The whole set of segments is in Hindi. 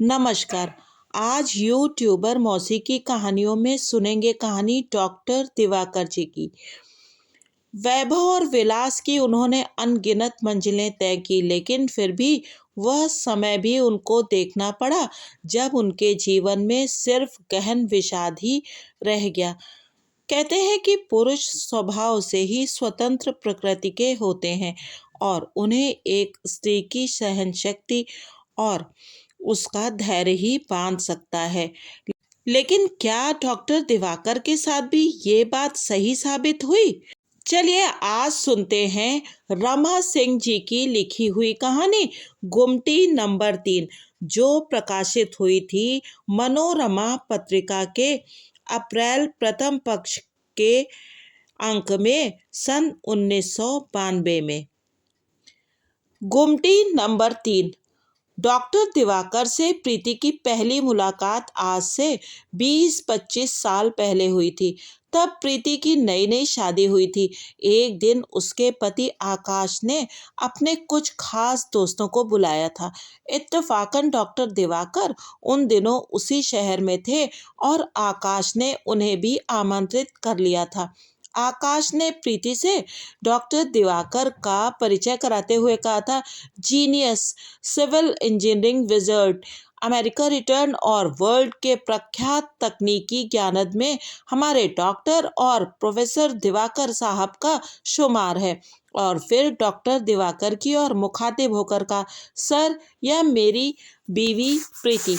नमस्कार। आज यूट्यूबर मौसी की कहानियों में सुनेंगे कहानी डॉक्टर दिवाकर जी की। वैभव और विलास की उन्होंने अनगिनत मंजिलें तय की, लेकिन फिर भी वह समय भी उनको देखना पड़ा जब उनके जीवन में सिर्फ गहन विषाद ही रह गया। कहते हैं कि पुरुष स्वभाव से ही स्वतंत्र प्रकृति के होते हैं और उन्हें एक स्त्री की सहन शक्ति और उसका धैर्य ही बांध सकता है। लेकिन क्या डॉक्टर दिवाकर के साथ भी ये बात सही साबित हुई? चलिए आज सुनते हैं रमा सिंह जी की लिखी हुई कहानी गुमटी नंबर 3, जो प्रकाशित हुई थी मनोरमा पत्रिका के अप्रैल प्रथम पक्ष के अंक में सन 1992 में। गुमटी नंबर 3। डॉक्टर दिवाकर से प्रीति की पहली मुलाकात आज से 20-25 साल पहले हुई थी। तब प्रीति की नई नई शादी हुई थी। एक दिन उसके पति आकाश ने अपने कुछ खास दोस्तों को बुलाया था। इत्तेफाकन डॉक्टर दिवाकर उन दिनों उसी शहर में थे और आकाश ने उन्हें भी आमंत्रित कर लिया था। आकाश ने प्रीति से डॉक्टर दिवाकर का परिचय कराते हुए कहा था, genius, civil engineering wizard, America return और वर्ल्ड के प्रख्यात तकनीकी ज्ञानद में हमारे डॉक्टर और प्रोफेसर दिवाकर साहब का शुमार है। और फिर डॉक्टर दिवाकर की और मुखातिब होकर का, सर, यह मेरी बीवी प्रीति।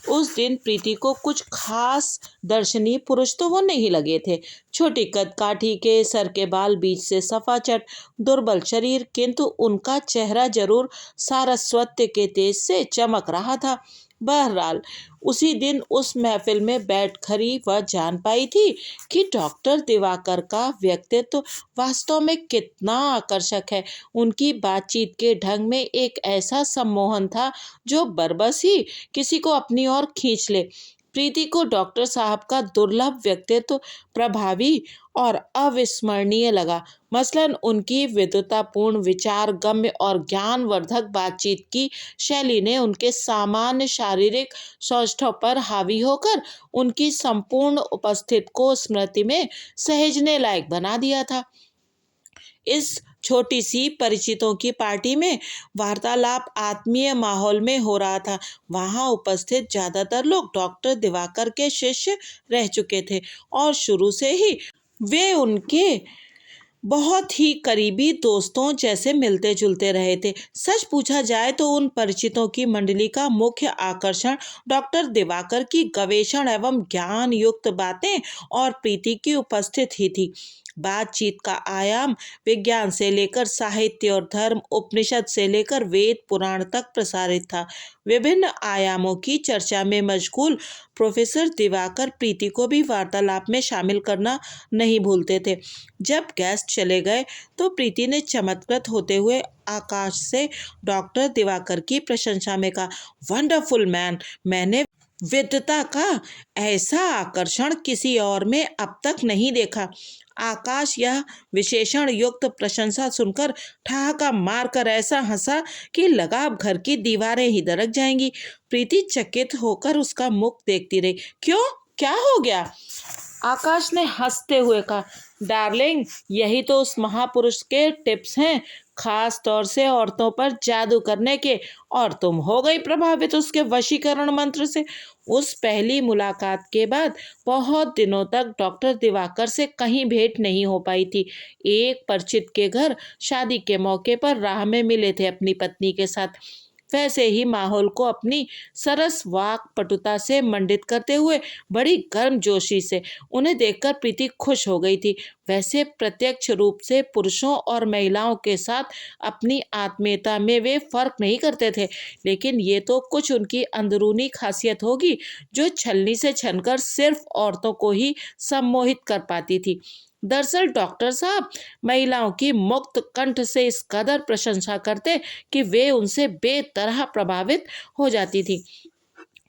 उस दिन प्रीति को कुछ खास दर्शनीय पुरुष तो वो नहीं लगे थे। छोटी कद काठी के, सर के बाल बीच से सफाचट, दुर्बल शरीर, किंतु उनका चेहरा जरूर सारस्वत के तेज से चमक रहा था। बहरहाल उसी दिन उस महफिल में बैठकर ही वह जान पाई थी कि डॉक्टर दिवाकर का व्यक्तित्व वास्तव में कितना आकर्षक है। उनकी बातचीत के ढंग में एक ऐसा सम्मोहन था जो बरबस ही किसी को अपनी ओर खींच ले। प्रीति को डॉक्टर साहब का दुर्लभ व्यक्तित्व प्रभावी और अविस्मरणीय लगा। मसलन उनकी विद्वतापूर्ण, विचार गम्य और ज्ञानवर्धक बातचीत की शैली ने उनके सामान्य शारीरिक सौष्ठव पर हावी होकर उनकी संपूर्ण उपस्थिति को स्मृति में सहेजने लायक बना दिया था। इस छोटी सी परिचितों की पार्टी में वार्तालाप आत्मीय माहौल में हो रहा था। वहां उपस्थित ज्यादातर लोग डॉक्टर दिवाकर के शिष्य रह चुके थे और शुरू से ही वे उनके बहुत ही करीबी दोस्तों जैसे मिलते जुलते रहे थे। सच पूछा जाए तो उन परिचितों की मंडली का मुख्य आकर्षण डॉक्टर दिवाकर की गवेषण एवं ज्ञान युक्त बातें और प्रीति की उपस्थिति ही थी। बातचीत का आयाम विज्ञान से लेकर साहित्य और धर्म, उपनिषद से लेकर वेद पुराण तक प्रसारित था। विभिन्न आयामों की चर्चा में मशगूल प्रोफेसर दिवाकर प्रीति को भी वार्तालाप में शामिल करना नहीं भूलते थे। जब गेस्ट चले गए तो प्रीति ने चमत्कृत होते हुए आकाश से डॉक्टर दिवाकर की प्रशंसा में कहा, वंडरफुल मैन, मैंने विद्वता का ऐसा आकर्षण किसी और में अब तक नहीं देखा। आकाश यह विशेषण युक्त प्रशंसा सुनकर ठहाका मारकर ऐसा हंसा कि लगा अब घर की दीवारें ही दरक जाएंगी। प्रीति चकित होकर उसका मुख देखती रही। क्यों, क्या हो गया? आकाश ने हंसते हुए कहा, डार्लिंग, यही तो उस महापुरुष के टिप्स हैं, खास तौर से औरतों पर जादू करने के, और तुम हो गई प्रभावित उसके वशीकरण मंत्र से। उस पहली मुलाकात के बाद बहुत दिनों तक डॉक्टर दिवाकर से कहीं भेंट नहीं हो पाई थी। एक परिचित के घर शादी के मौके पर राह में मिले थे अपनी पत्नी के साथ। वैसे ही माहौल को अपनी सरस वाक पटुता से मंडित करते हुए बड़ी गर्मजोशी से उन्हें देखकर प्रीति खुश हो गई थी। वैसे प्रत्यक्ष रूप से पुरुषों और महिलाओं के साथ अपनी आत्मीयता में वे फर्क नहीं करते थे, लेकिन ये तो कुछ उनकी अंदरूनी खासियत होगी जो छलनी से छनकर सिर्फ औरतों को ही सम्मोहित कर पाती थी। दरअसल डॉक्टर साहब महिलाओं की मुक्त कंठ से इस कदर प्रशंसा करते कि वे उनसे बेतरह प्रभावित हो जाती थी।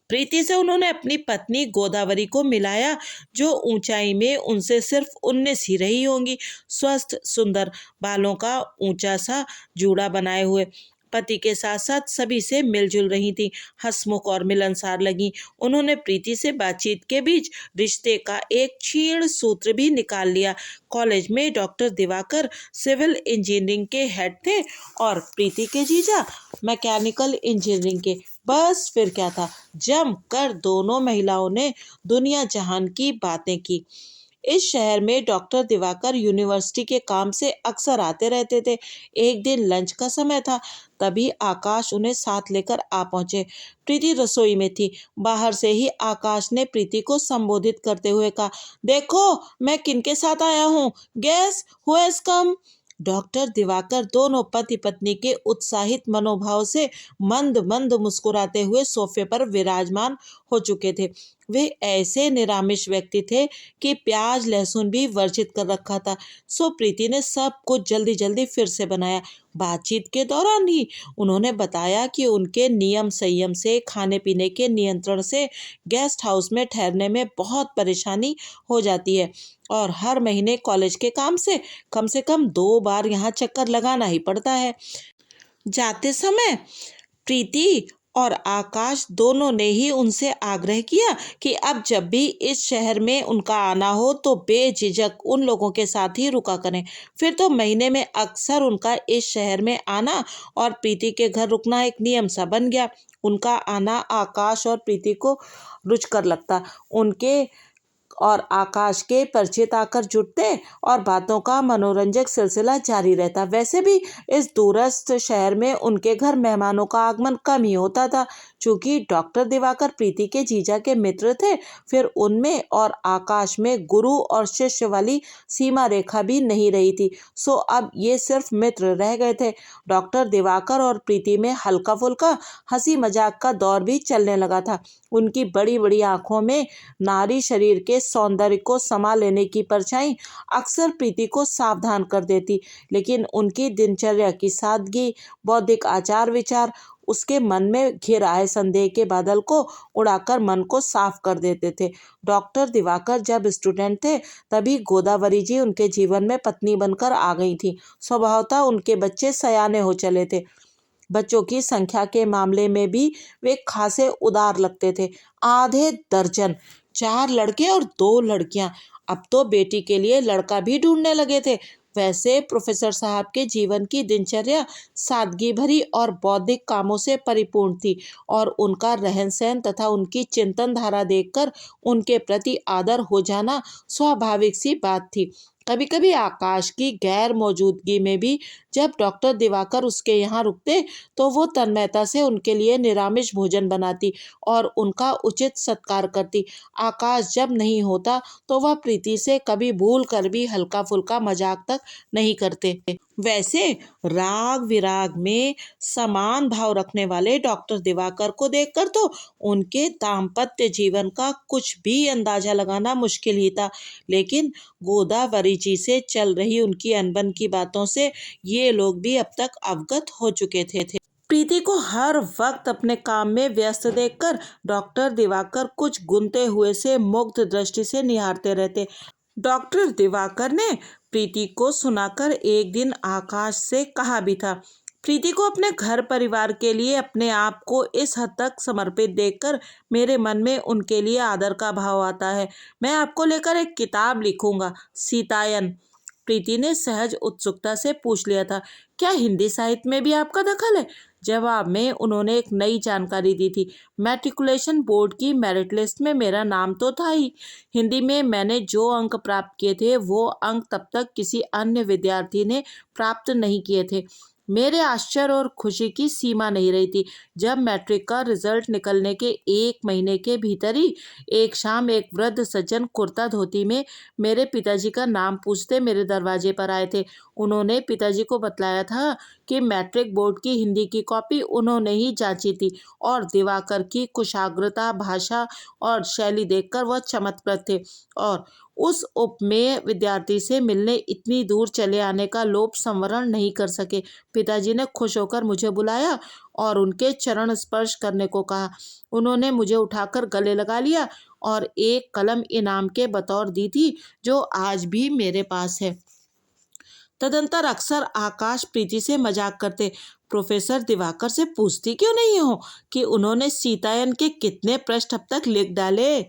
प्रीति से उन्होंने अपनी पत्नी गोदावरी को मिलाया, जो ऊंचाई में उनसे सिर्फ 19 ही रही होंगी। स्वस्थ, सुंदर, बालों का ऊंचा सा जूड़ा बनाए हुए, पति के साथ साथ सभी से मिलजुल रही थी, हंसमुख और मिलनसार लगी। उन्होंने प्रीति से बातचीत के बीच रिश्ते का एक क्षीण सूत्र भी निकाल लिया। कॉलेज में डॉक्टर दिवाकर सिविल इंजीनियरिंग के हेड थे और प्रीति के जीजा मैकेनिकल इंजीनियरिंग के। बस फिर क्या था, जम कर दोनों महिलाओं ने दुनिया जहान की बातें की। इस शहर में डॉक्टर दिवाकर यूनिवर्सिटी के काम से अक्सर आते रहते थे। एक दिन लंच का समय था, तभी आकाश उन्हें साथ लेकर आ पहुंचे। प्रीति रसोई में थी। बाहर से ही आकाश ने प्रीति को संबोधित करते हुए कहा, देखो मैं किनके साथ आया हूँ, guess who has come. Doctor Diwakar दोनों पति पत्नी के उत्साहित मनोभाव से मंद मंद मुस्कुराते हुए सोफे पर विराजमान हो चुके थे। वे ऐसे निरामिष व्यक्ति थे कि प्याज लहसुन भी वर्जित कर रखा था। सो प्रीति ने सब कुछ जल्दी जल्दी फिर से बनाया। बातचीत के दौरान ही उन्होंने बताया कि उनके नियम संयम से, खाने पीने के नियंत्रण से गेस्ट हाउस में ठहरने में बहुत परेशानी हो जाती है और हर महीने कॉलेज के काम से कम 2 बार यहाँ चक्कर लगाना ही पड़ता है। जाते समय प्रीति और आकाश दोनों ने ही उनसे आग्रह किया कि अब जब भी इस शहर में उनका आना हो तो बेझिझक उन लोगों के साथ ही रुका करें। फिर तो महीने में अक्सर उनका इस शहर में आना और प्रीति के घर रुकना एक नियम सा बन गया। उनका आना आकाश और प्रीति को रुचकर लगता। उनके और आकाश के परिचित आकर जुटते और बातों का मनोरंजक सिलसिला जारी रहता। वैसे भी इस दूरस्थ शहर में उनके घर मेहमानों का आगमन कम ही होता था। चूंकि डॉक्टर दिवाकर प्रीति के जीजा के मित्र थे, फिर उनमें और आकाश में गुरु और शिष्य वाली सीमा रेखा भी नहीं रही थी। सो अब ये सिर्फ मित्र रह गए थे। डॉक्टर दिवाकर और प्रीति में हल्का फुल्का हंसी मजाक का दौर भी चलने लगा था। उनकी बड़ी बड़ी आंखों में नारी शरीर के सौंदर्य को समा लेने की परछाई अक्सर प्रीति को सावधान कर देती, लेकिन उनकी दिनचर्या की सादगी, बौद्धिक आचार विचार उसके मन में घिर आए संदेह के बादल को उड़ाकर मन को साफ कर देते थे। डॉक्टर दिवाकर जब स्टूडेंट थे तभी गोदावरी जी उनके जीवन में पत्नी बनकर आ गई थी। स्वभावतः उनके बच्चे सयाने हो चले थे। बच्चों की संख्या के मामले में भी वे खासे उदार लगते थे। आधे दर्जन, 4 लड़के और 2 लड़कियां। अब तो बेटी के लिए लड़का भी ढूंढने लगे थे। वैसे प्रोफेसर साहब के जीवन की दिनचर्या सादगी भरी और बौद्धिक कामों से परिपूर्ण थी और उनका रहन सहन तथा उनकी चिंतन धारा देखकर उनके प्रति आदर हो जाना स्वाभाविक सी बात थी। कभी कभी आकाश की गैर मौजूदगी में भी जब डॉक्टर दिवाकर उसके यहाँ रुकते तो वो तन्मयता से उनके लिए निरामिष भोजन बनाती और उनका उचित सत्कार करती। आकाश जब नहीं होता तो वह प्रीति से कभी भूल कर भी हल्का फुल्का मजाक तक नहीं करते। वैसे राग विराग में समान भाव रखने वाले डॉक्टर दिवाकर को देखकर तो उनके दाम्पत्य जीवन का कुछ भी अंदाजा लगाना मुश्किल ही था, लेकिन गोदावरी जी से चल रही उनकी अनबन की बातों से ये लोग भी अब तक अवगत हो चुके थे। प्रीति को हर वक्त अपने काम में व्यस्त देखकर डॉक्टर दिवाकर कुछ गुनते हुए से मुग्ध दृष्टि से निहारते रहते। डॉक्टर दिवाकर ने प्रीति को सुनाकर एक दिन आकाश से कहा भी था, प्रीति को अपने घर परिवार के लिए अपने आप को इस हद तक समर्पित देखकर मेरे मन में उनके लिए आदर का भाव आता है। मैं आपको लेकर एक किताब लिखूंगा, सीतायन। प्रीति ने सहज उत्सुकता से पूछ लिया था, क्या हिंदी साहित्य में भी आपका दखल है? जवाब में उन्होंने एक नई जानकारी दी थी। मैट्रिकुलेशन बोर्ड की मेरिट लिस्ट में मेरा नाम तो था ही। हिंदी में मैंने जो अंक प्राप्त किए थे वो अंक तब तक किसी अन्य विद्यार्थी ने प्राप्त नहीं किए थे। मेरे आश्चर्य और खुशी की सीमा नहीं रही थी जब मैट्रिक का रिजल्ट निकलने के 1 महीने के भीतर ही एक शाम एक वृद्ध सज्जन कुर्ता धोती में मेरे पिताजी का नाम पूछते मेरे दरवाजे पर आए थे। उन्होंने पिताजी को बतलाया था कि मैट्रिक बोर्ड की हिंदी की कॉपी उन्होंने ही जांची थी और दिवाकर की कुशाग्रता, भाषा और शैली देखकर वह चमत्कृत थे और उस उपमेय विद्यार्थी से मिलने इतनी दूर चले आने का लोभ संवरण नहीं कर सके। पिताजी ने खुश होकर मुझे बुलाया और उनके चरण स्पर्श करने को कहा। उन्होंने मुझे उठाकर गले लगा लिया और एक कलम इनाम के बतौर दी थी जो आज भी मेरे पास है। तदंतर अक्सर आकाश प्रीति से मजाक करते। प्रोफेसर दिवाकर से पूछती क्यों नहीं हो कि उन्होंने सीतायन के कितने पृष्ठ अब तक लिख डाले।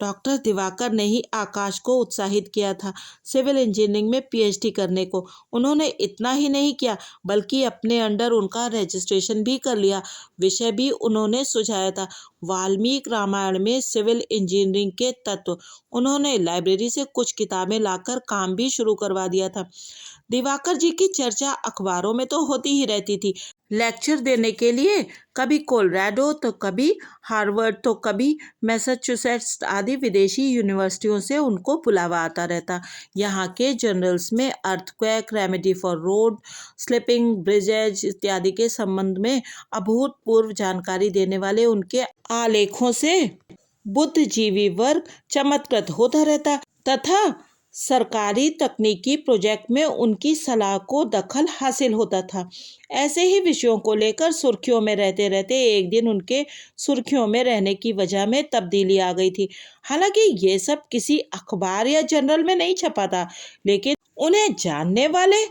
डॉक्टर दिवाकर ने ही आकाश को उत्साहित किया था सिविल इंजीनियरिंग में पीएचडी करने को। उन्होंने इतना ही नहीं किया बल्कि अपने अंडर उनका रजिस्ट्रेशन भी कर लिया। विषय भी उन्होंने सुझाया था, वाल्मीकि रामायण में सिविल इंजीनियरिंग के तत्व। उन्होंने लाइब्रेरी से कुछ किताबें लाकर काम भी शुरू करवा दिया था। दिवाकर जी की चर्चा अखबारों में तो होती ही रहती थी। लेक्चर देने के लिए कभी कोलोराडो तो कभी हार्वर्ड तो कभी मैसाचुसेट्स आदि विदेशी यूनिवर्सिटियों से उनको बुलावा आता रहता। यहाँ के जर्नल्स में earthquake, remedy for road slipping, bridges इत्यादि के संबंध में अभूतपूर्व जानकारी देने वाले उनके आलेखों से बुद्धिजीवी वर्ग चमत्कृत होता रहता तथा सरकारी तकनीकी प्रोजेक्ट में उनकी सलाह को दखल हासिल होता था। ऐसे ही विषयों को लेकर सुर्खियों में रहते रहते एक दिन उनके सुर्खियों में रहने की वजह में तब्दीली आ गई थी। हालांकि ये सब किसी अखबार या जर्नल में नहीं छपा था, लेकिन उन्हें जानने वाले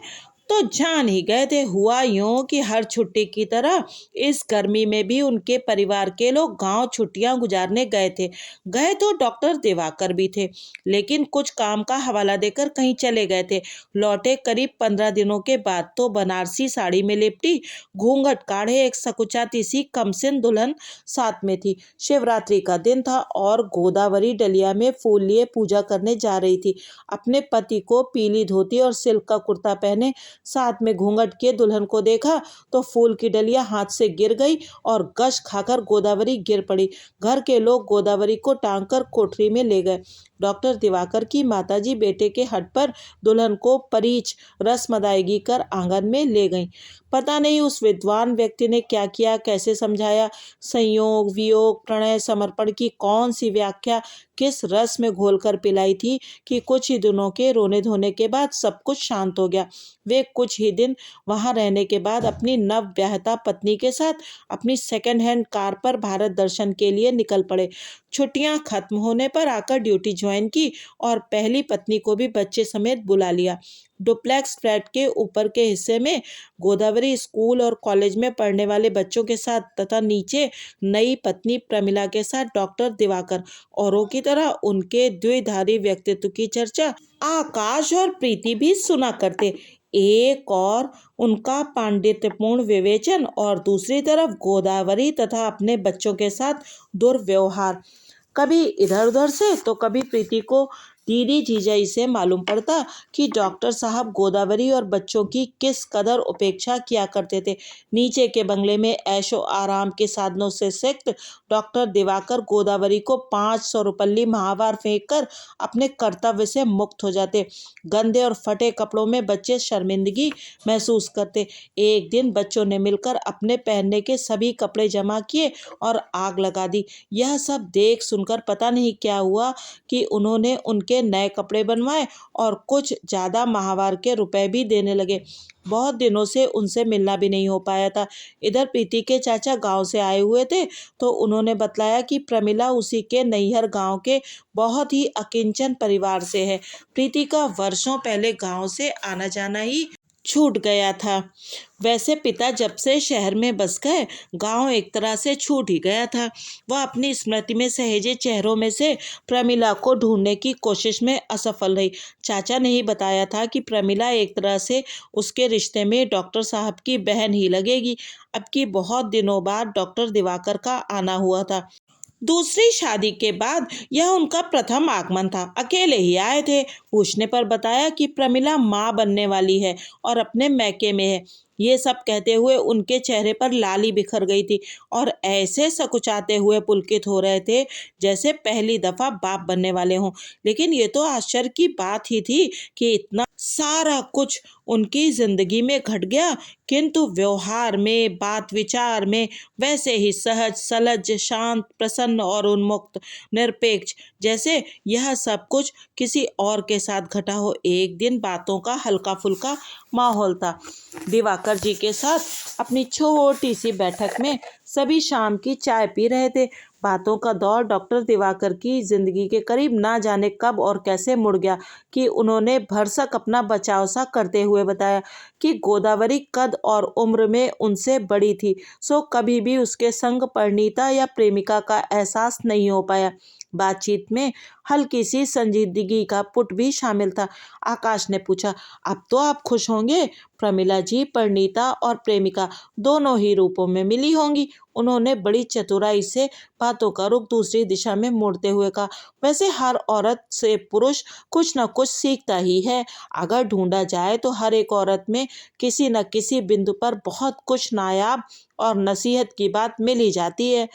तो जान ही गए थे। हुआ यूं कि हर छुट्टी की तरह इस गर्मी में भी उनके परिवार के लोग गांव छुट्टियां गुजारने गए तो डॉक्टर दिवाकर भी थे, लेकिन कुछ काम का हवाला देकर कहीं चले गए थे। लौटे करीब 15 दिनों के बाद तो बनारसी साड़ी में लिपटी, घूंघट काढ़े एक सकुचाती सी कमसिन दुल्हन साथ में थी। शिवरात्रि का दिन था और गोदावरी डलिया में फूल लिए पूजा करने जा रही थी। अपने पति को पीली धोती और सिल्क का कुर्ता पहने साथ में घूंघट के दुल्हन को देखा तो फूल की डलिया हाथ से गिर गई और गश खाकर गोदावरी गिर पड़ी। घर के लोग गोदावरी को टांगकर कोठरी में ले गए। डॉक्टर दिवाकर की माताजी बेटे के हट पर दुल्हन को परिच रस्म अदायगी कर आंगन में ले गईं। पता नहीं उस विद्वान व्यक्ति ने क्या किया, कैसे समझाया। संयोग, वियोग, प्रणय, समर्पण की कौन सी व्याख्या किस रस में घोलकर पिलाई थी कि कुछ ही दिनों के रोने धोने के बाद सब कुछ शांत हो गया। वे कुछ ही दिन वहां रहने के बाद अपनी नव ब्याहता पत्नी के साथ अपनी सेकंड हैंड कार पर भारत दर्शन के लिए निकल पड़े। छुट्टियां खत्म होने पर आकर ड्यूटी ज्वाइन की और पहली पत्नी को भी बच्चे समेत बुला लिया। डुप्लेक्स फ्लैट के ऊपर के हिस्से में गोदावरी स्कूल और कॉलेज में पढ़ने वाले बच्चों के साथ तथा नीचे नई पत्नी प्रमिला के साथ डॉक्टर दिवाकर औरों की तरह उनके द्विधारी व्यक्तित्व की चर्चा आकाश और प्रीति भी सुना करते। एक और उनका पांडित्यपूर्ण विवेचन और दूसरी तरफ गोदावरी तथा अपने बच्चों के साथ दुर्व्यवहार। कभी इधर उधर से तो कभी प्रीति को दीदी जीजाई से मालूम पड़ता कि डॉक्टर साहब गोदावरी और बच्चों की किस कदर उपेक्षा किया करते थे। नीचे के बंगले में ऐशो आराम के साधनों से सिक्त डॉक्टर दिवाकर गोदावरी को 500 रुपल्ली माहवार फेंक कर अपने कर्तव्य से मुक्त हो जाते। गंदे और फटे कपड़ों में बच्चे शर्मिंदगी महसूस करते। एक दिन बच्चों ने मिलकर अपने पहनने के सभी कपड़े जमा किए और आग लगा दी। यह सब देख सुनकर पता नहीं क्या हुआ कि उन्होंने उनके नए कपड़े बनवाए और कुछ ज़्यादा माहवार के रुपए भी देने लगे। बहुत दिनों से उनसे मिलना भी नहीं हो पाया था। इधर प्रीति के चाचा गांव से आए हुए थे तो उन्होंने बतलाया कि प्रमिला उसी के नैहर गांव के बहुत ही अकिंचन परिवार से है। प्रीति का वर्षों पहले गांव से आना जाना ही छूट गया था। वैसे पिता जब से शहर में बस गए, गांव एक तरह से छूट ही गया था। वह अपनी स्मृति में सहेजे चेहरों में से प्रमिला को ढूंढने की कोशिश में असफल रही। चाचा ने ही बताया था कि प्रमिला एक तरह से उसके रिश्ते में डॉक्टर साहब की बहन ही लगेगी। अब की बहुत दिनों बाद डॉक्टर दिवाकर का आना हुआ था। दूसरी शादी के बाद यह उनका प्रथम आगमन था। अकेले ही आए थे। पूछने पर बताया कि प्रमिला माँ बनने वाली है और अपने मैके में है। ये सब कहते हुए उनके चेहरे पर लाली बिखर गई थी और ऐसे सकुचाते हुए पुलकित हो रहे थे जैसे पहली दफा बाप बनने वाले हों। लेकिन ये तो आश्चर्य की बात ही थी कि इतना सारा कुछ उनकी जिंदगी में घट गया, किंतु व्यवहार में, बात विचार में वैसे ही सहज, सलज, शांत, प्रसन्न और उन्मुक्त, निरपेक्ष, जैसे यह सब कुछ किसी और के साथ घटा हो। एक दिन बातों का हल्का फुल्का माहौल था। दिवाकर जी के साथ अपनी छोटी सी बैठक में सभी शाम की चाय पी रहे थे। बातों का दौर डॉक्टर दिवाकर की जिंदगी के करीब ना जाने कब और कैसे मुड़ गया कि उन्होंने भरसक अपना बचाव सा करते हुए बताया कि गोदावरी कद और उम्र में उनसे बड़ी थी, सो कभी भी उसके संग परिणीता या प्रेमिका का एहसास नहीं हो पाया। बातचीत में हल्की सी संजीदगी का पुट भी शामिल था। आकाश ने पूछा, अब तो आप खुश होंगे? प्रमिला जी परिणीता और प्रेमिका दोनों ही रूपों में मिली होंगी। उन्होंने बड़ी चतुराई से बातों का रुख दूसरी दिशा में मोड़ते हुए कहा, वैसे हर औरत से पुरुष कुछ न कुछ सीखता ही है। अगर ढूंढा जाए तो हर एक औरत में किसी न किसी बिंदु पर बहुत कुछ नायाब और नसीहत की बात मिल ही जाती है।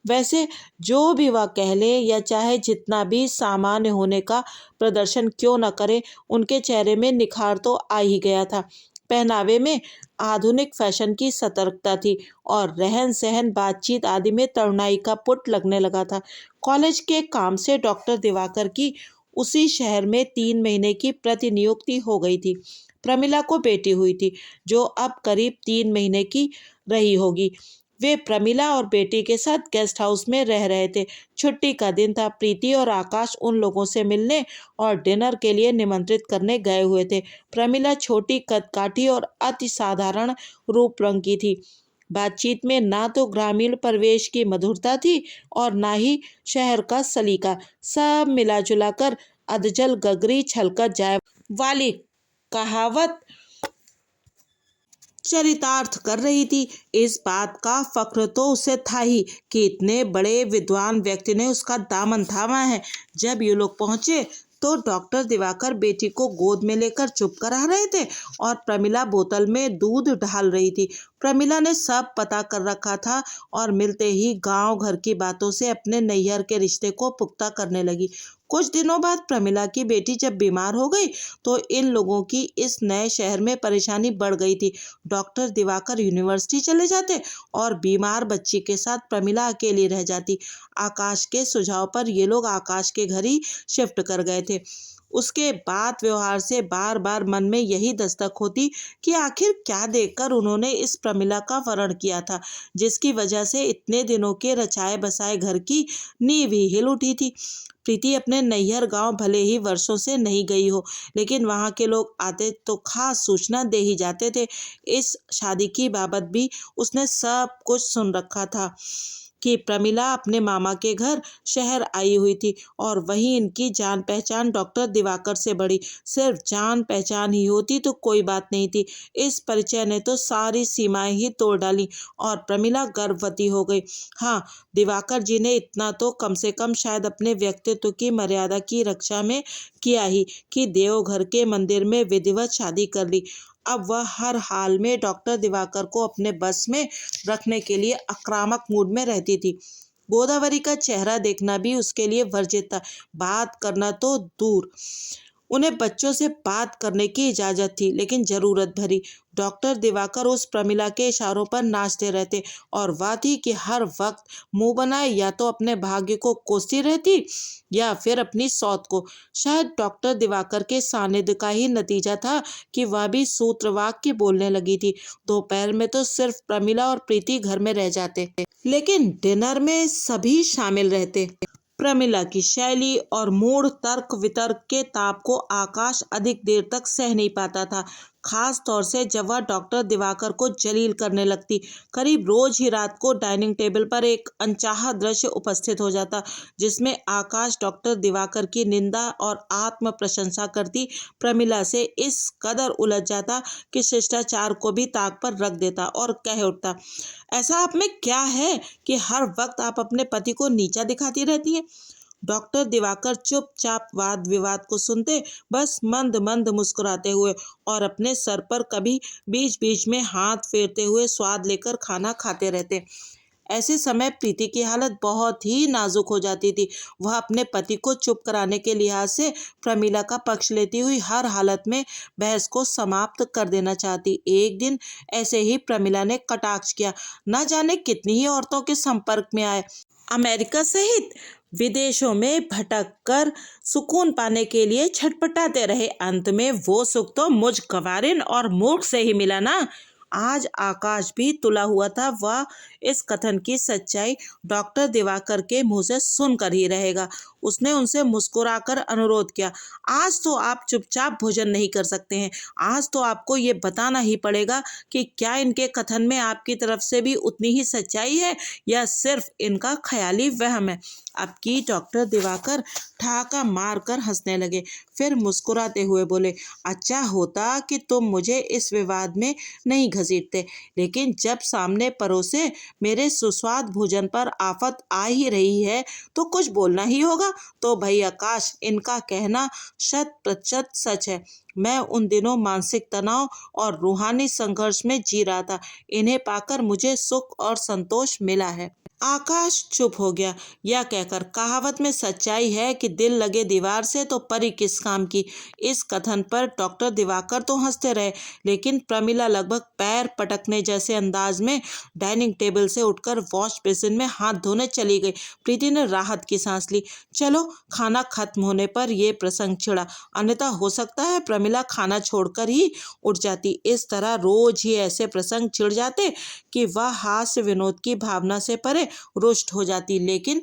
वैसे जो भी वह कह ले या चाहे जितना भी सामान्य होने का प्रदर्शन क्यों न करे, उनके चेहरे में निखार तो आ ही गया था। पहनावे में आधुनिक फैशन की सतर्कता थी और रहन सहन बातचीत आदि में तरुणाई का पुट लगने लगा था। कॉलेज के काम से डॉक्टर दिवाकर की उसी शहर में 3 महीने की प्रतिनियुक्ति हो गई थी। प्रमिला को बेटी हुई थी जो अब करीब 3 महीने की रही होगी। वे प्रमिला और बेटी के साथ गेस्ट हाउस में रह रहे थे। छुट्टी का दिन था। प्रीति और आकाश उन लोगों से मिलने और डिनर के लिए निमंत्रित करने गए हुए थे। प्रमिला छोटी कदकाठी और अति साधारण रूप रंग की थी। बातचीत में ना तो ग्रामीण परिवेश की मधुरता थी और ना ही शहर का सलीका। सब मिला जुला कर अधजल गगरी छलकत जाए वाली कहावत चरितार्थ कर रही थी। इस बात का फक्र तो उसे था ही कि इतने बड़े विद्वान व्यक्ति ने उसका दामन थामा है। जब ये लोग पहुंचे तो डॉक्टर दिवाकर बेटी को गोद में लेकर चुप करा रहे थे और प्रमिला बोतल में दूध ढाल रही थी। प्रमिला ने सब पता कर रखा था और मिलते ही गांव घर की बातों से अपने नैहर के रिश्ते को पुख्ता करने लगी। कुछ दिनों बाद प्रमिला की बेटी जब बीमार हो गई तो इन लोगों की इस नए शहर में परेशानी बढ़ गई थी। डॉक्टर दिवाकर यूनिवर्सिटी चले जाते और बीमार बच्ची के साथ प्रमिला अकेली रह जाती। आकाश के सुझाव पर ये लोग आकाश के घर ही शिफ्ट कर गए थे। उसके बाद व्यवहार से बार बार मन में यही दस्तक होती कि आखिर क्या देखकर उन्होंने इस प्रमिला का वरण किया था जिसकी वजह से इतने दिनों के रचाए बसाए घर की नींव ही हिल उठी थी। प्रीति अपने नैहर गांव भले ही वर्षों से नहीं गई हो, लेकिन वहां के लोग आते तो खास सूचना दे ही जाते थे। इस शादी की बाबत भी उसने सब कुछ सुन रखा था कि प्रमिला अपने मामा के घर शहर आई हुई थी और वहीं इनकी जान पहचान डॉक्टर दिवाकर से बढ़ी। सिर्फ जान पहचान ही होती तो कोई बात नहीं थी, इस परिचय ने तो सारी सीमाएं ही तोड़ डाली और प्रमिला गर्भवती हो गई। हाँ, दिवाकर जी ने इतना तो कम से कम शायद अपने व्यक्तित्व की मर्यादा की रक्षा में किया ही कि देवघर के मंदिर में विधिवत शादी कर ली। अब वह हर हाल में डॉक्टर दिवाकर को अपने बस में रखने के लिए आक्रामक मूड में रहती थी। गोदावरी का चेहरा देखना भी उसके लिए वर्जित था। बात करना तो दूर, उन्हें बच्चों से बात करने की इजाजत थी, लेकिन जरूरत भरी। डॉक्टर दिवाकर उस प्रमिला के इशारों पर नाचते रहते और वह थी कि हर वक्त मुंह बनाए या तो अपने भाग्य को कोसती रहती या फिर अपनी सौत को। शायद डॉक्टर दिवाकर के सानिध्य का ही नतीजा था कि वह भी सूत्रवाक्य बोलने लगी थी। दोपहर में तो सिर्फ प्रमिला और प्रीति घर में रह जाते, लेकिन डिनर में सभी शामिल रहते। प्रमिला की शैली और मूड तर्क वितर्क के ताप को आकाश अधिक देर तक सह नहीं पाता था, खास तौर से जब वह डॉक्टर दिवाकर को जलील करने लगती। करीब रोज ही रात को डाइनिंग टेबल पर एक अनचाहा दृश्य उपस्थित हो जाता जिसमें आकाश डॉक्टर दिवाकर की निंदा और आत्म प्रशंसा करती प्रमिला से इस कदर उलझ जाता कि शिष्टाचार को भी ताक पर रख देता और कह उठता, ऐसा आप में क्या है कि हर वक्त आप अपने पति को नीचा दिखाती रहती हैं? डॉक्टर दिवाकर चुपचाप वाद विवाद को सुनते, बस मंद मंद मुस्कुराते हुए और अपने सर पर कभी बीच बीच में हाथ फेरते हुए स्वाद लेकर खाना खाते रहते। ऐसे समय प्रीति की हालत बहुत ही नाजुक हो जाती थी। वह अपने पति को चुप कराने के लिहाज से प्रमिला का पक्ष लेती हुई हर हालत में बहस को समाप्त कर देना चाहती। एक दिन ऐसे ही प्रमिला ने कटाक्ष किया, न जाने कितनी ही औरतों के संपर्क में आए, अमेरिका सहित विदेशों में भटक कर सुकून पाने के लिए छटपटाते रहे। अंत में वो सुख तो मुझ गवारिन और मूर्ख से ही मिला ना। आज आकाश भी तुला हुआ था। वह इस कथन की सच्चाई डॉक्टर दिवाकर के मुंह से सुनकर ही रहेगा। उसने उनसे मुस्कुराकर अनुरोध किया, आज तो आप चुपचाप भोजन नहीं कर सकते हैं। आज तो आपको ये बताना ही पड़ेगा कि क्या इनके कथन में आपकी तरफ से भी उतनी ही सच्चाई है या सिर्फ इनका ख्याली वहम है। अब की डॉक्टर दिवाकर ठहाका मारकर हंसने लगे, फिर मुस्कुराते हुए बोले, अच्छा होता कि तुम मुझे इस विवाद में नहीं घसीटते, लेकिन जब सामने परोसे मेरे सुस्वाद भोजन पर आफत आ ही रही है तो कुछ बोलना ही होगा। तो भाई आकाश, इनका कहना 100% सच है। मैं उन दिनों मानसिक तनाव और रूहानी संघर्ष में जी रहा था। इन्हें पाकर मुझे सुख और संतोष मिला है। आकाश चुप हो गया। यह कहकर कहावत में सच्चाई है कि दिल लगे दीवार से तो परी किस काम की। इस कथन पर डॉक्टर दिवाकर तो हंसते रहे, लेकिन प्रमिला लगभग पैर पटकने जैसे अंदाज में डाइनिंग टेबल से उठकर वॉश बेसिन में हाथ धोने चली गई। प्रीति ने राहत की सांस ली। चलो, खाना खत्म होने पर यह प्रसंग छिड़ा, अन्यथा हो सकता है प्रमिला खाना छोड़कर ही उठ जाती। इस तरह रोज ही ऐसे प्रसंग छिड़ जाते कि वह हास्य विनोद की भावना से परे रुष्ट हो जाती। लेकिन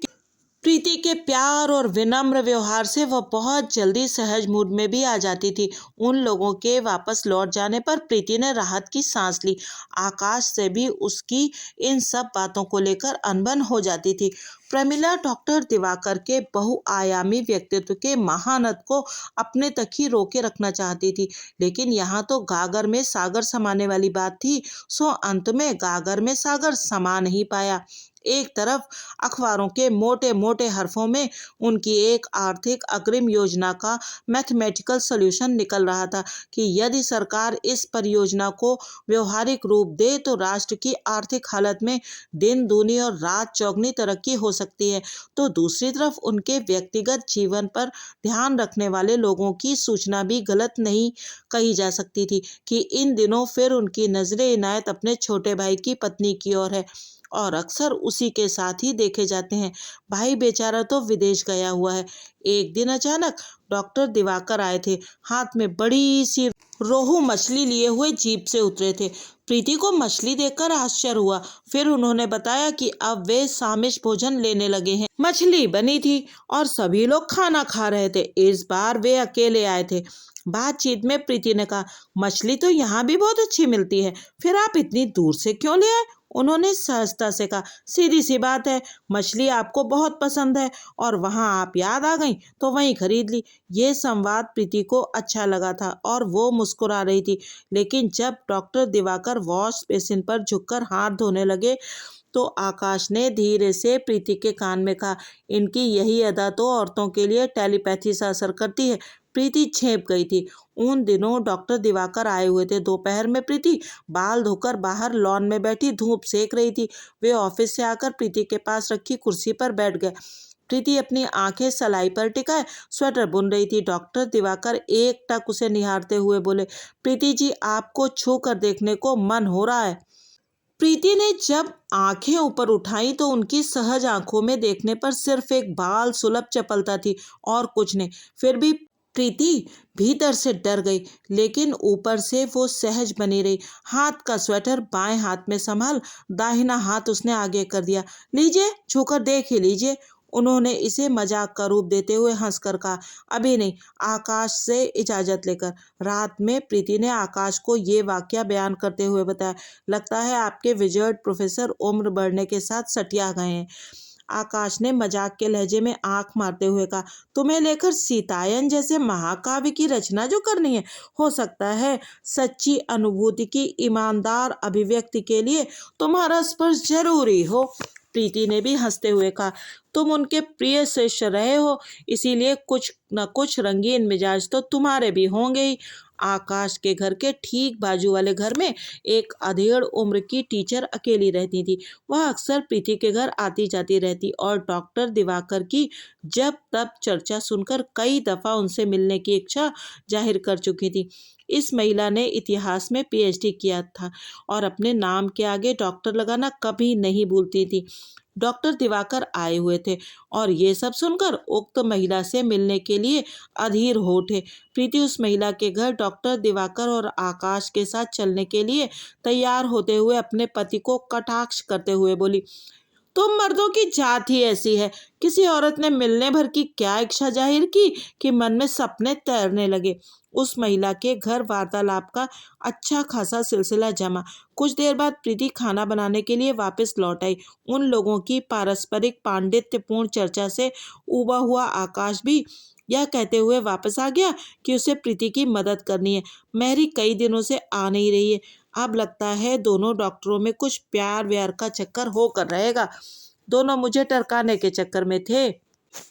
प्रीति के प्यार और विनम्र व्यवहार से वह बहुत जल्दी सहज मूड में भी आ जाती थी। उन लोगों के वापस लौट जाने पर प्रीति ने राहत की सांस ली। आकाश से भी उसकी इन सब बातों को लेकर अनबन हो जाती थी। प्रमिला डॉक्टर दिवाकर के बहुआयामी व्यक्तित्व के महानद को अपने तक ही रोके रखना चाहती थी, लेकिन यहाँ तो गागर में सागर समाने वाली बात थी। सो अंत में गागर में सागर समा नहीं पाया। एक तरफ अखबारों के मोटे मोटे हरफों में उनकी एक आर्थिक अग्रिम योजना का मैथमेटिकल सॉल्यूशन निकल रहा था कि यदि सरकार इस परियोजना को व्यवहारिक रूप दे तो राष्ट्र की आर्थिक हालत में दिन दूनी और रात चौगनी तरक्की हो सकती है। तो दूसरी तरफ उनके व्यक्तिगत जीवन पर ध्यान रखने वाले लोगों की सूचना भी गलत नहीं कही जा सकती थी कि इन दिनों फिर उनकी नजरें इनायत अपने छोटे भाई की पत्नी की ओर है और अक्सर उसी के साथ ही देखे जाते हैं। भाई बेचारा तो विदेश गया हुआ है। एक दिन अचानक डॉक्टर दिवाकर आए थे। हाथ में बड़ी सी रोहू मछली लिए हुए जीप से उतरे थे। प्रीति को मछली देखकर आश्चर्य हुआ। फिर उन्होंने बताया कि अब वे सामिश भोजन लेने लगे हैं। मछली बनी थी और सभी लोग खाना खा रहे थे। इस बार वे अकेले आए थे। बातचीत में प्रीति ने कहा, मछली तो यहाँ भी बहुत अच्छी मिलती है, फिर आप इतनी दूर से क्यों ले आए? उन्होंने सहजता से कहा, सीधी सी बात है, मछली आपको बहुत पसंद है और वहां आप याद आ गई तो वहीं खरीद ली। ये संवाद प्रीति को अच्छा लगा था और वो मुस्कुरा रही थी। लेकिन जब डॉक्टर दिवाकर वॉश बेसिन पर झुककर हाथ धोने लगे तो आकाश ने धीरे से प्रीति के कान में कहा, इनकी यही अदा तो औरतों के लिए टेलीपैथी से असर करती है। प्रीति छेप गई थी। उन दिनों डॉक्टर दिवाकर आए हुए थे। दोपहर में प्रीति बाल धोकर बाहर लॉन में बैठी धूप सेक रही थी। वे ऑफिस से आकर प्रीति के पास रखी कुर्सी पर बैठ गए। प्रीति अपनी आंखें सलाई पर टिकाए स्वेटर बुन रही थी। डॉक्टर दिवाकर एक टक उसे निहारते हुए बोले, प्रीति जी, आपको छू कर देखने को मन हो रहा है। प्रीति ने जब आंखें ऊपर उठाई तो उनकी सहज आंखों में देखने पर सिर्फ एक बाल सुलभ चपलता थी और कुछ नहीं। फिर भी प्रीति भीतर से डर गई, लेकिन ऊपर से वो सहज बनी रही। हाथ का स्वेटर बाएं हाथ में संभाल दाहिना हाथ उसने आगे कर दिया। लीजिए, छूकर देख ही लीजिए। उन्होंने इसे मजाक का रूप देते हुए हंसकर कहा, अभी नहीं, आकाश से इजाजत लेकर। रात में प्रीति ने आकाश को ये वाकया बयान करते हुए बताया, लगता है आपके विजर्ड प्रोफेसर उम्र बढ़ने के साथ सटिया गए हैं। आकाश ने मजाक के लहजे में आंख मारते हुए कहा, तुम्हें लेकर सीतायन जैसे महाकाव्य की रचना जो करनी है, हो सकता है सच्ची अनुभूति की ईमानदार अभिव्यक्ति के लिए तुम्हारा स्पर्श जरूरी हो। प्रीति ने भी हंसते हुए कहा, तुम उनके प्रिय शिष्य रहे हो, इसीलिए कुछ न कुछ रंगीन मिजाज तो तुम्हारे भी होंगे ही। आकाश के घर के ठीक बाजू वाले घर में एक अधेड़ उम्र की टीचर अकेली रहती थी। वह अक्सर प्रीति के घर आती जाती रहती और डॉक्टर दिवाकर की जब तब चर्चा सुनकर कई दफा उनसे मिलने की इच्छा जाहिर कर चुकी थी। इस महिला ने इतिहास में पीएचडी किया था और अपने नाम के आगे डॉक्टर लगाना कभी नहीं भूलती थी। डॉक्टर दिवाकर आए हुए थे और ये सब सुनकर उक्त महिला से मिलने के लिए अधीर हो उठे। प्रीति उस महिला के घर डॉक्टर दिवाकर और आकाश के साथ चलने के लिए तैयार होते हुए अपने पति को कटाक्ष करते हुए बोली, तुम मर्दों की जात ही ऐसी है। किसी औरत ने मिलने भर की क्या इच्छा जाहिर की कि मन में सपने तैरने लगे। उस महिला के घर वार्तालाप का अच्छा खासा सिलसिला जमा। कुछ देर बाद प्रीति खाना बनाने के लिए वापस लौट आई। उन लोगों की पारस्परिक पांडित्यपूर्ण चर्चा से उबा हुआ आकाश भी यह कहते हुए वापस आ गया कि उसे प्रीति की मदद करनी है। मैरी कई दिनों से आ नहीं रही है। अब लगता है दोनों डॉक्टरों में कुछ प्यार व्यार का चक्कर होकर रहेगा। दोनों मुझे टरकाने के चक्कर में थे।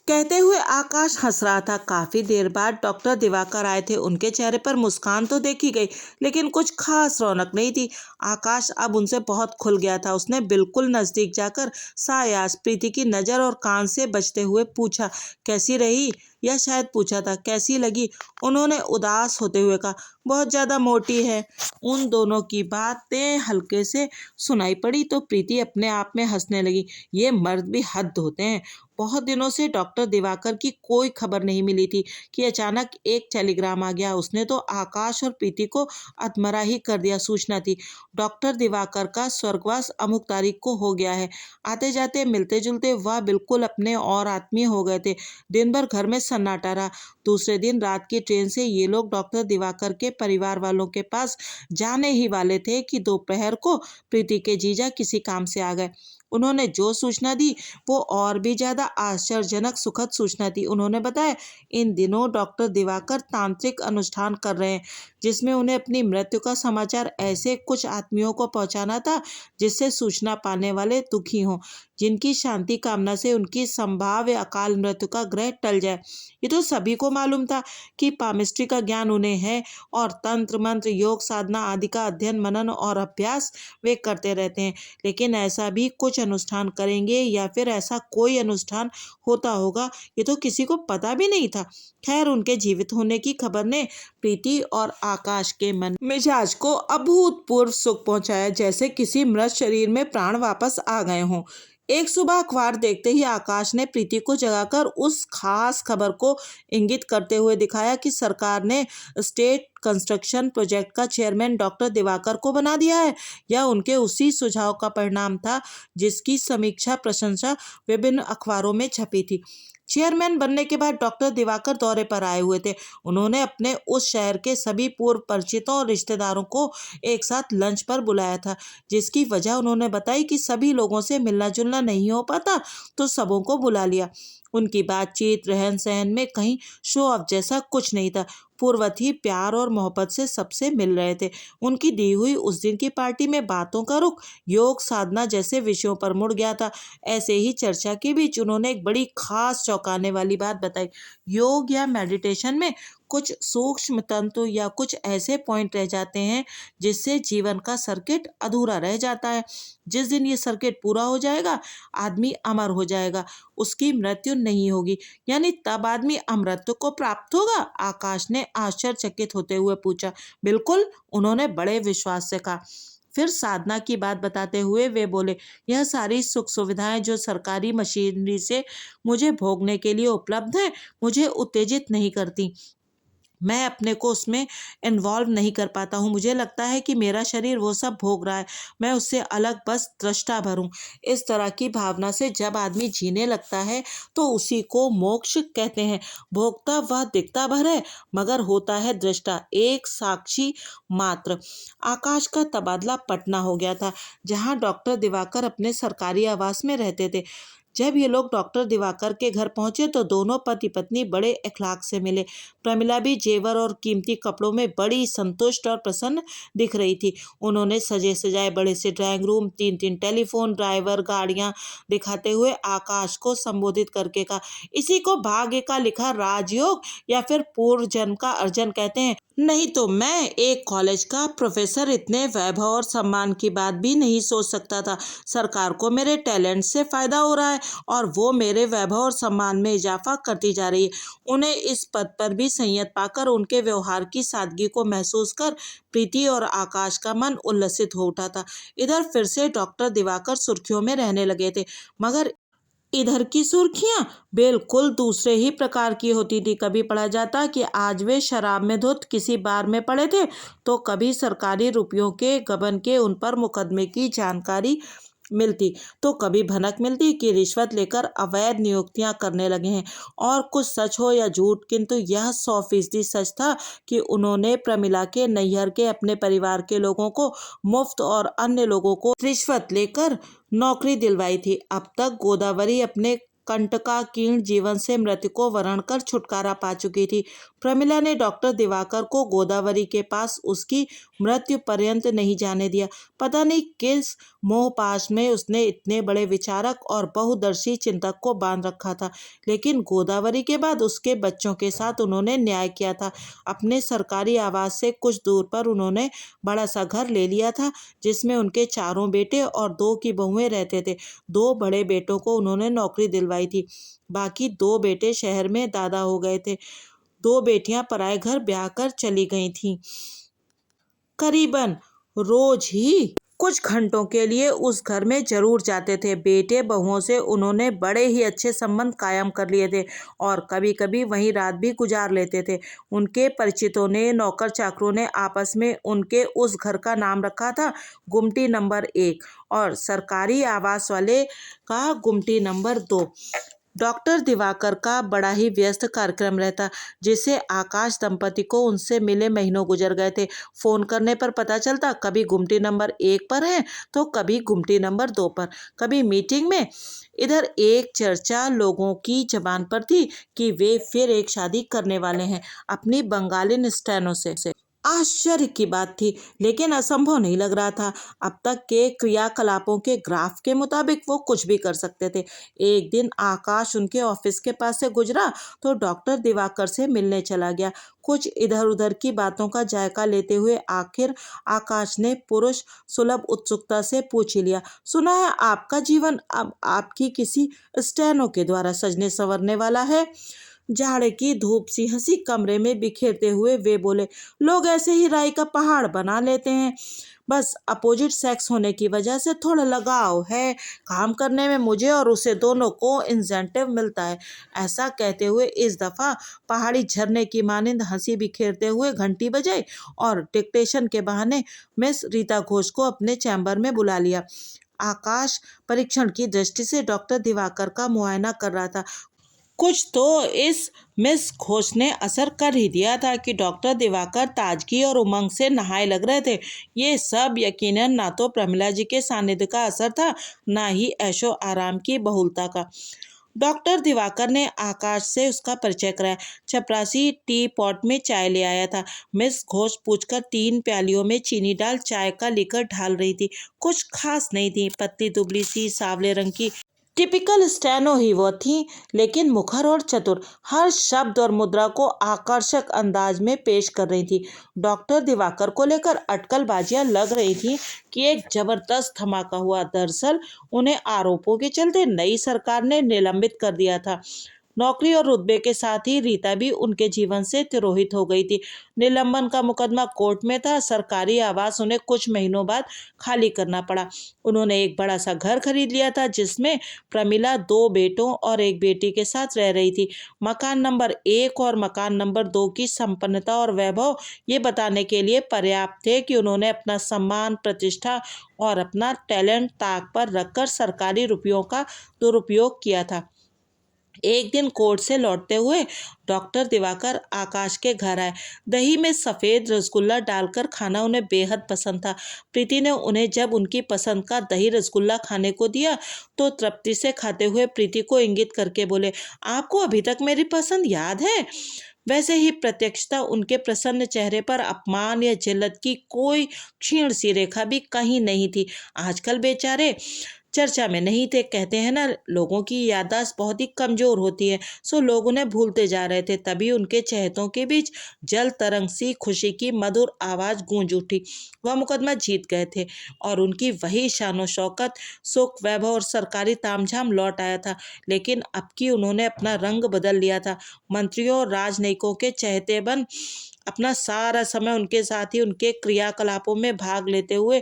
कहते हुए आकाश हंस रहा था। काफी देर बाद डॉक्टर दिवाकर आए थे। उनके चेहरे पर मुस्कान तो देखी गई, लेकिन कुछ खास रौनक नहीं थी। आकाश अब उनसे बहुत खुल गया था। उसने बिल्कुल नजदीक जाकर सायास प्रीति की नजर और कान से बचते हुए पूछा, कैसी रही? या शायद पूछा था, कैसी लगी? उन्होंने उदास होते हुए कहा, बहुत ज्यादा मोटी है। उन दोनों की बातें हल्के से सुनाई पड़ी तो प्रीति अपने आप में हंसने लगी। ये मर्द भी हद होते हैं। बहुत दिनों से डॉक्टर दिवाकर की कोई खबर नहीं मिली थी कि अचानक एक टेलीग्राम आ गया। उसने तो आकाश और प्रीति को अधमरा ही कर दिया। सूचना थी, डॉक्टर दिवाकर का स्वर्गवास अमुक तारीख को हो गया है। आते जाते मिलते जुलते वह बिल्कुल अपने और आत्मीय हो गए थे। दिन भर घर में सन्नाटा रहा। दूसरे दिन रात की ट्रेन से ये लोग डॉक्टर दिवाकर के परिवार वालों के पास जाने ही वाले थे कि दोपहर को प्रीति के जीजा किसी काम से आ गए। उन्होंने जो सूचना दी वो और भी ज्यादा आश्चर्यजनक सुखद सूचना थी। उन्होंने बताया, इन दिनों डॉक्टर दिवाकर तांत्रिक अनुष्ठान कर रहे हैं, जिसमें उन्हें अपनी मृत्यु का समाचार ऐसे कुछ आत्मियों को पहुंचाना था जिससे सूचना पाने वाले दुखी हों, जिनकी शांति कामना से उनकी संभाव्य अकाल मृत्यु का ग्रह टल जाए। ये तो सभी को मालूम था कि पामिस्ट्री का ज्ञान उन्हें है और तंत्र मंत्र योग साधना आदि का अध्ययन मनन और अभ्यास वे करते रहते हैं, लेकिन ऐसा भी कुछ अनुष्ठान करेंगे या फिर ऐसा कोई अनुष्ठान होता होगा ये तो किसी को पता भी नहीं था। खैर, उनके जीवित होने की खबर ने प्रीति और आकाश के मन मिजाज को अभूतपूर्व सुख पहुंचाया, जैसे किसी मृत शरीर में प्राण वापस आ गए हों। एक सुबह अखबार देखते ही आकाश ने प्रीति को जगाकर उस खास खबर को इंगित करते हुए दिखाया कि सरकार ने स्टेट कंस्ट्रक्शन प्रोजेक्ट का चेयरमैन डॉक्टर दिवाकर को बना दिया है। यह उनके उसी सुझाव का परिणाम था जिसकी समीक्षा प्रशंसा विभिन्न अखबारों में छपी थी। चेयरमैन बनने के बाद डॉक्टर दिवाकर दौरे पर आए हुए थे। उन्होंने अपने उस शहर के सभी पूर्व परिचितों और रिश्तेदारों को एक साथ लंच पर बुलाया था, जिसकी वजह उन्होंने बताई कि सभी लोगों से मिलना जुलना नहीं हो पाता तो सबों को बुला लिया। उनकी बातचीत रहन सहन में कहीं शो ऑफ जैसा कुछ नहीं था। पूर्वत ही प्यार और मोहब्बत से सबसे मिल रहे थे। उनकी दी हुई उस दिन की पार्टी में बातों का रुख योग साधना जैसे विषयों पर मुड़ गया था। ऐसे ही चर्चा के बीच उन्होंने एक बड़ी खास चौंकाने वाली बात बताई। योग या मेडिटेशन में कुछ सूक्ष्म तंत्र या कुछ ऐसे पॉइंट रह जाते हैं जिससे जीवन का सर्किट अधूरा रह जाता है। जिस दिन ये सर्किट पूरा हो जाएगा आदमी अमर हो जाएगा, उसकी मृत्यु नहीं होगी। यानी तब आदमी अमरत्व को प्राप्त होगा? आकाश ने आश्चर्यचकित होते हुए पूछा। बिल्कुल, उन्होंने बड़े विश्वास से कहा। फिर साधना की बात बताते हुए वे बोले, यह सारी सुख सुविधाएं जो सरकारी मशीनरी से मुझे भोगने के लिए उपलब्ध है मुझे उत्तेजित नहीं करती। मैं अपने को उसमें इन्वॉल्व नहीं कर पाता हूँ। मुझे लगता है कि मेरा शरीर वो सब भोग रहा है, मैं उससे अलग बस दृष्टा भर हूँ। इस तरह की भावना से जब आदमी जीने लगता है तो उसी को मोक्ष कहते हैं। भोगता वह दिखता भर है मगर होता है दृष्टा, एक साक्षी मात्र। आकाश का तबादला पटना हो गया था, जहाँ डॉक्टर दिवाकर अपने सरकारी आवास में रहते थे। जब ये लोग डॉक्टर दिवाकर के घर पहुंचे तो दोनों पति पत्नी बड़े इखलाक से मिले। प्रमिला भी जेवर और कीमती कपड़ों में बड़ी संतुष्ट और प्रसन्न दिख रही थी। उन्होंने सजे सजाए बड़े से ड्राइंग रूम, 3-3 टेलीफोन, ड्राइवर, गाड़ियां दिखाते हुए आकाश को संबोधित करके कहा, इसी को भाग्य का लिखा राजयोग या फिर पूर्व जन्म का अर्जन कहते हैं। नहीं तो मैं एक कॉलेज का प्रोफेसर इतने वैभव और सम्मान की बात भी नहीं सोच सकता था। सरकार को मेरे टैलेंट से फायदा हो रहा है और वो मेरे वैभव और सम्मान में इजाफा करती जा रही है। उन्हें इस पद पर भी संयत पाकर उनके व्यवहार की सादगी को महसूस कर प्रीति और आकाश का मन उल्लसित हो उठा था। इधर फिर से डॉक्टर दिवाकर सुर्खियों में रहने लगे थे, मगर इधर की सुर्खियां बिल्कुल दूसरे ही प्रकार की होती थी। कभी पढ़ा जाता कि आज वे शराब में धुत किसी बार में पड़े थे, तो कभी सरकारी रुपयों के गबन के उन पर मुकदमे की जानकारी मिलती, तो कभी भनक मिलती कि रिश्वत लेकर अवैध नियुक्तियां करने लगे हैं। और कुछ सच हो या झूठ, किंतु यह 100% सच था कि उन्होंने प्रमिला के नैहर के अपने परिवार के लोगों को मुफ्त और अन्य लोगों को रिश्वत लेकर नौकरी दिलवाई थी। अब तक गोदावरी अपने कंटकाकीर्ण जीवन से मृत्यु वरण कर छुटकारा पा चुकी थी। प्रमिला ने डॉक्टर दिवाकर को गोदावरी के पास उसकी मृत्यु पर्यंत नहीं जाने दिया। पता नहीं किस मोहपाश में उसने इतने बड़े विचारक और बहुदर्शी चिंतक को बांध रखा था, लेकिन गोदावरी के बाद उसके बच्चों के साथ उन्होंने न्याय किया था। अपने सरकारी आवास से कुछ दूर पर उन्होंने बड़ा सा घर ले लिया था, जिसमें उनके 4 बेटे और 2 की बहुएं रहते थे। 2 बड़े बेटों को उन्होंने नौकरी दिलवाई थी, बाकी 2 बेटे शहर में दादा हो गए थे। 2 बेटियां पराए घर ब्याह कर चली गई थीं। करीबन रोज ही कुछ घंटों के लिए उस घर में जरूर जाते थे। बेटे बहुओं से उन्होंने बड़े ही अच्छे संबंध कायम कर लिए थे और कभी कभी वहीं रात भी गुजार लेते थे। उनके परिचितों ने, नौकर चाकरों ने आपस में उनके उस घर का नाम रखा था गुमटी नंबर 1 और सरकारी आवास वाले का गुमटी नंबर 2। डॉक्टर दिवाकर का बड़ा ही व्यस्त कार्यक्रम रहता, जिससे आकाश दंपति को उनसे मिले महीनों गुजर गए थे। फोन करने पर पता चलता कभी गुमटी नंबर 1 पर हैं तो कभी गुमटी नंबर 2 पर, कभी मीटिंग में। इधर एक चर्चा लोगों की जबान पर थी कि वे फिर एक शादी करने वाले हैं अपनी बंगाली स्टेनो से। आश्चर्य की बात थी, लेकिन असंभव नहीं लग रहा था। अब तक के क्रियाकलापों के ग्राफ के मुताबिक वो कुछ भी कर सकते थे। एक दिन आकाश उनके ऑफिस के पास से गुजरा तो डॉक्टर दिवाकर से मिलने चला गया। कुछ इधर उधर की बातों का जायका लेते हुए आखिर आकाश ने पुरुष सुलभ उत्सुकता से पूछ ही लिया, सुना है आपका जीवन अब आपकी किसी स्टेनो के द्वारा सजने संवरने वाला है? जाड़े की धूप सी हंसी कमरे में बिखेरते हुए वे बोले, लोग ऐसे ही राई का पहाड़ बना लेते हैं, बस अपोजिट सेक्स होने की वजह से थोड़ा लगाव है। काम करने में मुझे और उसे दोनों को इंसेंटिव मिलता है। ऐसा कहते हुए इस दफा पहाड़ी झरने की मानिंद हंसी बिखेरते हुए घंटी बजाई और डिक्टेशन के बहाने मिस रीता घोष को अपने चैम्बर में बुला लिया। आकाश परीक्षण की दृष्टि से डॉक्टर दिवाकर का मुआयना कर रहा था। कुछ तो इस मिस घोष ने असर कर ही दिया था कि डॉक्टर दिवाकर ताजगी और उमंग से नहाए लग रहे थे। ये सब यकीनन ना तो प्रमिला जी के सानिध्य का असर था, ना ही ऐशो आराम की बहुलता का। डॉक्टर दिवाकर ने आकाश से उसका परिचय कराया। चपरासी टी पॉट में चाय ले आया था। मिस घोष पूछकर 3 प्यालियों में चीनी डाल चाय का लेकर ढाल रही थी। कुछ खास नहीं थी, पतली दुबली सी सांवले रंग की टिपिकल स्टेनो ही वो थी, लेकिन मुखर और चतुर, हर शब्द और मुद्रा को आकर्षक अंदाज में पेश कर रही थी। डॉक्टर दिवाकर को लेकर अटकलबाजियां लग रही थी कि एक जबरदस्त धमाका हुआ। दरअसल उन्हें आरोपों के चलते नई सरकार ने निलंबित कर दिया था। नौकरी और रुतबे के साथ ही रीता भी उनके जीवन से तिरोहित हो गई थी। निलंबन का मुकदमा कोर्ट में था। सरकारी आवास उन्हें कुछ महीनों बाद खाली करना पड़ा। उन्होंने एक बड़ा सा घर खरीद लिया था, जिसमें प्रमिला 2 बेटों और 1 बेटी के साथ रह रही थी। मकान नंबर 1 और मकान नंबर 2 की संपन्नता और वैभव ये बताने के लिए पर्याप्त थे कि उन्होंने अपना सम्मान, प्रतिष्ठा और अपना टैलेंट ताक पर रखकर सरकारी रुपयों का दुरुपयोग किया था। एक दिन कोर्ट से लौटते हुए डॉक्टर दिवाकर आकाश के घर आए। दही में सफ़ेद रसगुल्ला डालकर खाना उन्हें बेहद पसंद था। प्रीति ने उन्हें जब उनकी पसंद का दही रसगुल्ला खाने को दिया तो तृप्ति से खाते हुए प्रीति को इंगित करके बोले, आपको अभी तक मेरी पसंद याद है? वैसे ही प्रत्यक्षता उनके प्रसन्न चेहरे पर अपमान या जिल्लत की कोई क्षीण सी रेखा भी कहीं नहीं थी। आजकल बेचारे चर्चा में नहीं थे। कहते हैं ना, लोगों की याददाश्त बहुत ही कमजोर होती है, सो लोग उन्हें भूलते जा रहे थे। तभी उनके चहेतों के बीच जल तरंग सी खुशी की मधुर आवाज गूंज उठी। वह मुकदमा जीत गए थे और उनकी वही शानो शौकत, सुख, वैभव और सरकारी तामझाम लौट आया था। लेकिन अब की उन्होंने अपना रंग बदल लिया था। मंत्रियों और राजनयिकों के चहेते बन अपना सारा समय उनके साथ ही उनके क्रियाकलापों में भाग लेते हुए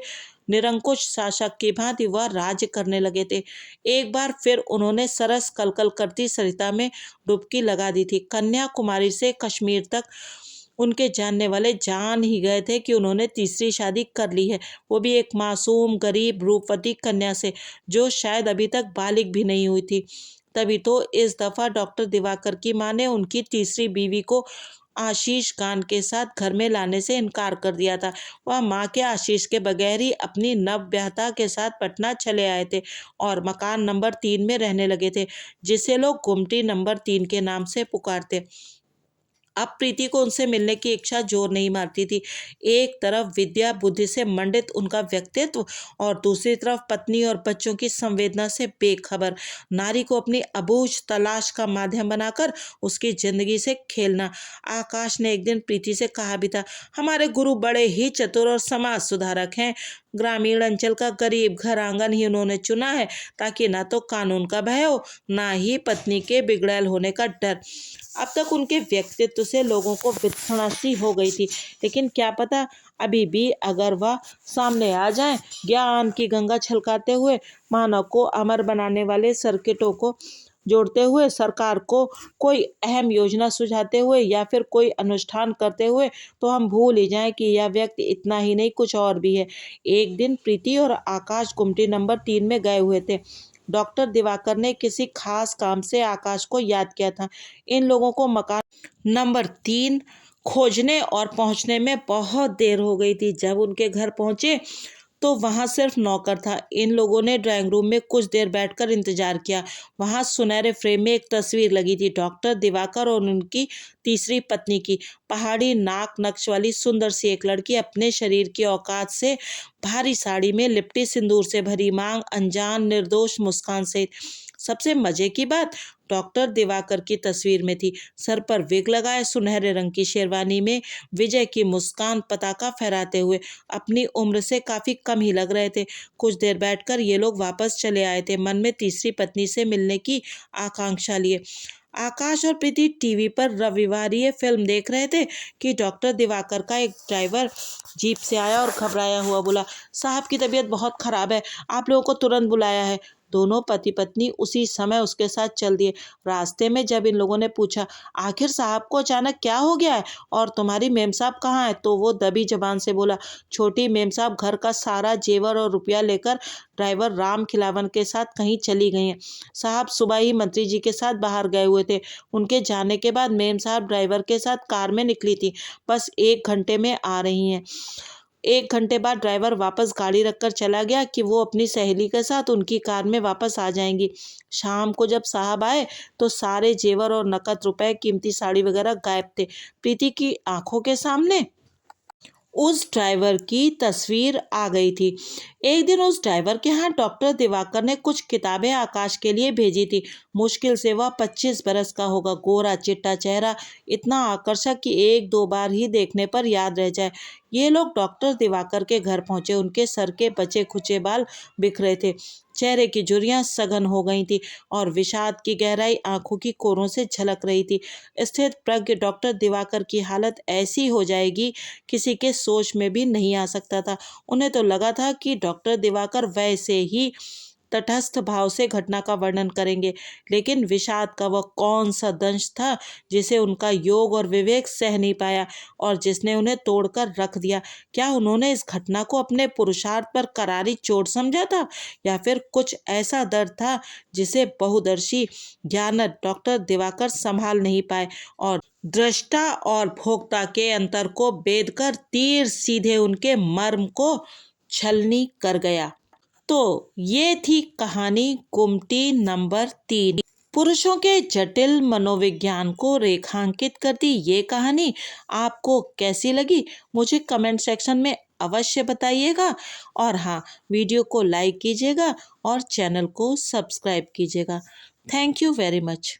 निरंकुश शासक की भांति वह राज्य करने लगे थे। एक बार फिर उन्होंने सरस कलकल करती सरिता में डुबकी लगा दी थी। कन्याकुमारी से कश्मीर तक उनके जानने वाले जान ही गए थे कि उन्होंने तीसरी शादी कर ली है, वो भी एक मासूम गरीब रूपवती कन्या से, जो शायद अभी तक बालिग भी नहीं हुई थी। तभी तो इस दफा डॉक्टर दिवाकर की मां ने उनकी तीसरी बीवी को आशीष गान के साथ घर में लाने से इनकार कर दिया था। वह मां के आशीष के बगैर ही अपनी नवब्याहता के साथ पटना चले आए थे और मकान नंबर 3 में रहने लगे थे, जिसे लोग गुमटी नंबर 3 के नाम से पुकारते। अब प्रीति को उनसे मिलने की इच्छा जोर नहीं मारती थी। एक तरफ विद्या बुद्धि से मंडित उनका व्यक्तित्व और दूसरी तरफ पत्नी और बच्चों की संवेदना से बेखबर नारी को अपनी अबूझ तलाश का माध्यम बनाकर उसकी जिंदगी से खेलना। आकाश ने एक दिन प्रीति से कहा भी था, हमारे गुरु बड़े ही चतुर और समाज सुधारक हैं। ग्रामीण अंचल का गरीब घर आंगन ही उन्होंने चुना है, ताकि ना तो कानून का भय हो, ना ही पत्नी के बिगड़ैल होने का डर। अब तक उनके व्यक्तित्व से लोगों को वित्सना सी हो गई थी, लेकिन क्या पता अभी भी अगर वह सामने आ जाएं, ज्ञान की गंगा छलकाते हुए, मानव को अमर बनाने वाले सर्किटों को जोड़ते हुए, सरकार को कोई अहम योजना सुझाते हुए या फिर कोई अनुष्ठान करते हुए, तो हम भूल ही जाएं कि यह व्यक्ति इतना ही नहीं कुछ और भी है। एक दिन प्रीति और आकाश गुमटी नंबर 3 में गए हुए थे। डॉक्टर दिवाकर ने किसी खास काम से आकाश को याद किया था। इन लोगों को मकान नंबर 3 खोजने और पहुंचने में बहुत देर हो गई थी। जब उनके घर पहुंचे तो वहां सिर्फ नौकर था। इन लोगों ने ड्राइंग रूम में कुछ देर बैठकर इंतजार किया। वहां सुनहरे फ्रेम में एक तस्वीर लगी थी, डॉक्टर दिवाकर और उनकी तीसरी पत्नी की। पहाड़ी नाक नक्श वाली सुंदर सी एक लड़की, अपने शरीर की औकात से भारी साड़ी में लिपटी, सिंदूर से भरी मांग, अनजान निर्दोष मुस्कान से। सबसे मजे की बात डॉक्टर दिवाकर की तस्वीर में थी। सर पर विग लगाए, सुनहरे रंग की शेरवानी में विजय की मुस्कान पताका फहराते हुए अपनी उम्र से काफी कम ही लग रहे थे। कुछ देर बैठकर ये लोग वापस चले आए थे, मन में तीसरी पत्नी से मिलने की आकांक्षा लिए। आकाश और प्रीति टीवी पर रविवारीय फिल्म देख रहे थे कि डॉक्टर दिवाकर का एक ड्राइवर जीप से आया और घबराया हुआ बोला, साहब की तबीयत बहुत खराब है, आप लोगों को तुरंत बुलाया है। दोनों पति पत्नी उसी समय उसके साथ चल दिए। रास्ते में जब इन लोगों ने पूछा, आखिर साहब को अचानक क्या हो गया है और तुम्हारी मेम साहब कहाँ है, तो वो दबी जबान से बोला, छोटी मेम साहब घर का सारा जेवर और रुपया लेकर ड्राइवर राम खिलावन के साथ कहीं चली गई हैं। साहब सुबह ही मंत्री जी के साथ बाहर गए हुए थे। उनके जाने के बाद मेम साहब ड्राइवर के साथ कार में निकली थी, बस 1 घंटे में आ रही हैं। 1 घंटे बाद ड्राइवर वापस गाड़ी रखकर चला गया कि वो अपनी सहेली के साथ उनकी कार में वापस आ जाएंगी। शाम को जब साहब आए तो सारे जेवर और नकद रुपए, कीमती साड़ी वगैरह गायब थे। प्रीति की आंखों के सामने उस ड्राइवर की तस्वीर आ गई थी। एक दिन उस ड्राइवर के यहाँ डॉक्टर दिवाकर ने कुछ किताबें आकाश के लिए भेजी थी। मुश्किल से वह 25 बरस का होगा, गोरा चिट्टा चेहरा, इतना आकर्षक कि 1-2 बार ही देखने पर याद रह जाए। ये लोग डॉक्टर दिवाकर के घर पहुंचे। उनके सर के बचे खुचे बाल बिखरे थे, चेहरे की झुर्रियां सघन हो गई थी और विषाद की गहराई आंखों की कोरों से झलक रही थी। स्थित प्रज्ञ डॉक्टर दिवाकर की हालत ऐसी हो जाएगी, किसी के सोच में भी नहीं आ सकता था। उन्हें तो लगा था कि डॉक्टर दिवाकर वैसे ही तटस्थ भाव से घटना का वर्णन करेंगे, लेकिन विषाद का वह कौन सा दंश था जिसे उनका योग और विवेक सह नहीं पाया और जिसने उन्हें तोड़कर रख दिया। क्या उन्होंने इस घटना को अपने पुरुषार्थ पर करारी चोट समझा था, या फिर कुछ ऐसा दर्द था जिसे बहुदर्शी ज्ञानद डॉक्टर दिवाकर संभाल नहीं पाए और दृष्टा और भोक्ता के अंतर को बेधकर तीर सीधे उनके मर्म को छलनी कर गया। तो ये थी कहानी गुमटी नंबर 3। पुरुषों के जटिल मनोविज्ञान को रेखांकित करती ये कहानी आपको कैसी लगी, मुझे कमेंट सेक्शन में अवश्य बताइएगा। और हाँ, वीडियो को लाइक कीजिएगा और चैनल को सब्सक्राइब कीजिएगा। Thank you very much.